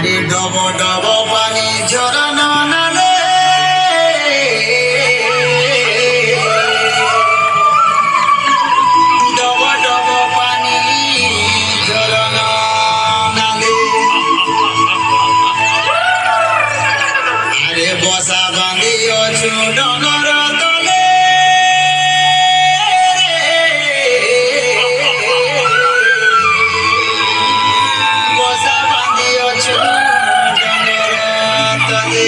আরে ডব ডব পানি ঝরানো নালে ডব ডব পানি ঝরানো নালে আরে বসা বাঁধিয়েছ ডগর তলে বসা বাঁধিয়েছ ডগর তলে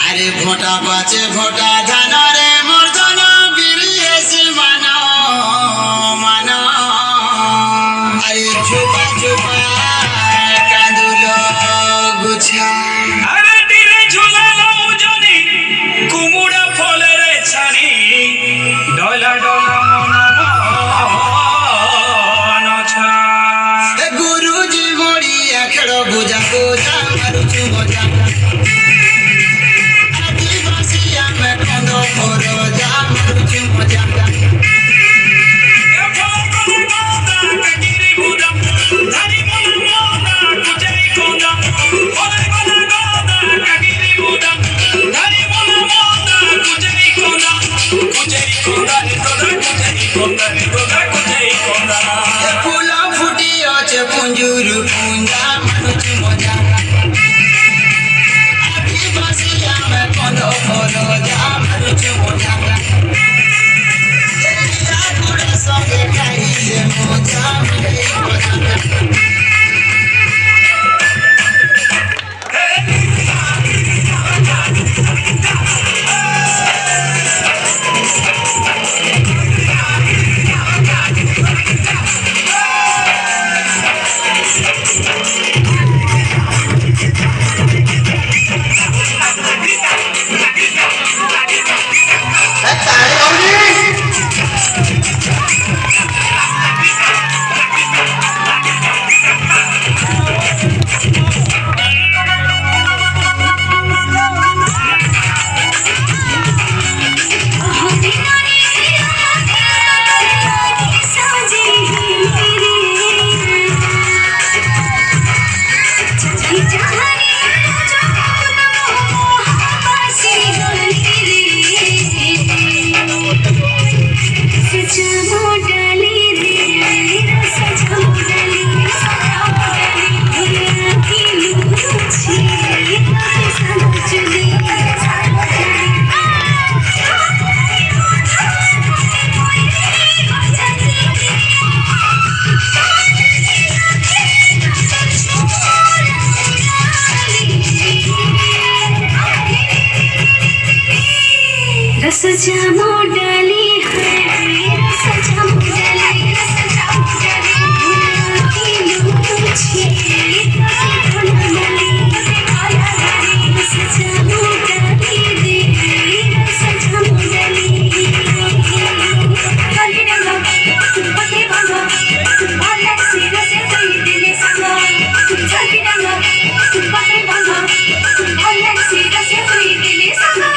আরে ভোটা বাঁচে ভোটা ধান রে মর্দন বিরিয়েছে মানো মানো আরে চুপা চুপা কাঁদুল গুছা আরে তীরে ঝুলালো জনি কুমুড়া ফলের ছানি ডলা ডলা মনছা গুরুজি বড়িয়া খেল বুঝা বুঝা মারুছু মজা আদিবাসী আমি কন্দ পর যা মারুছু মজা ফুলা ফুটি আছে পুঞ্জুরু পুঞ্জা মারুছু মজা আদিবাসী আমি কন্দ পর যা মারুছু মজা সঙ্গে খাইলে মজা মজা रस जामो डाली है रस जामो डाली रस जामो डाली की लूची डाली आया रस जामो डाली दे रस जामो डाली कली डंगा पके बांगा अलग से रस कोई दिले संगा कली डंगा पके बांगा अलग से रस कोई दिले संगा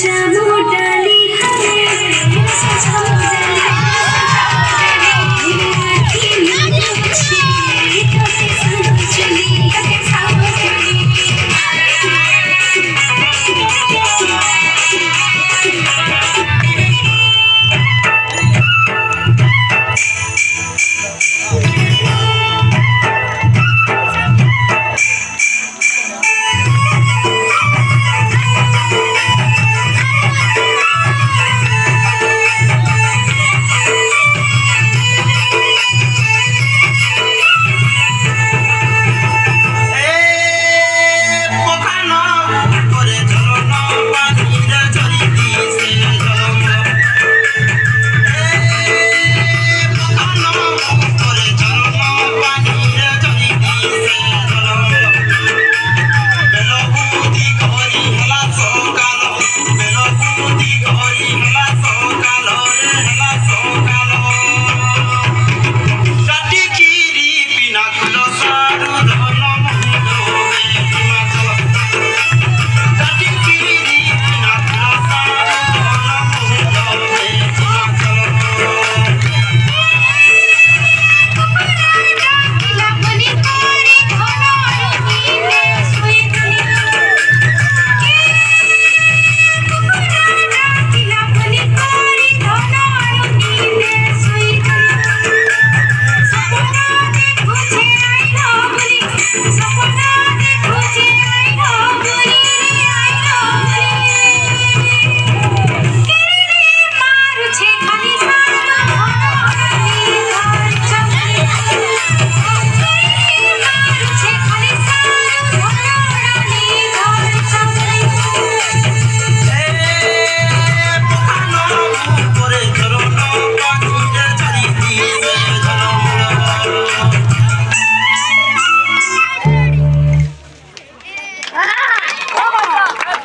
ଚାମୁଣ୍ଡା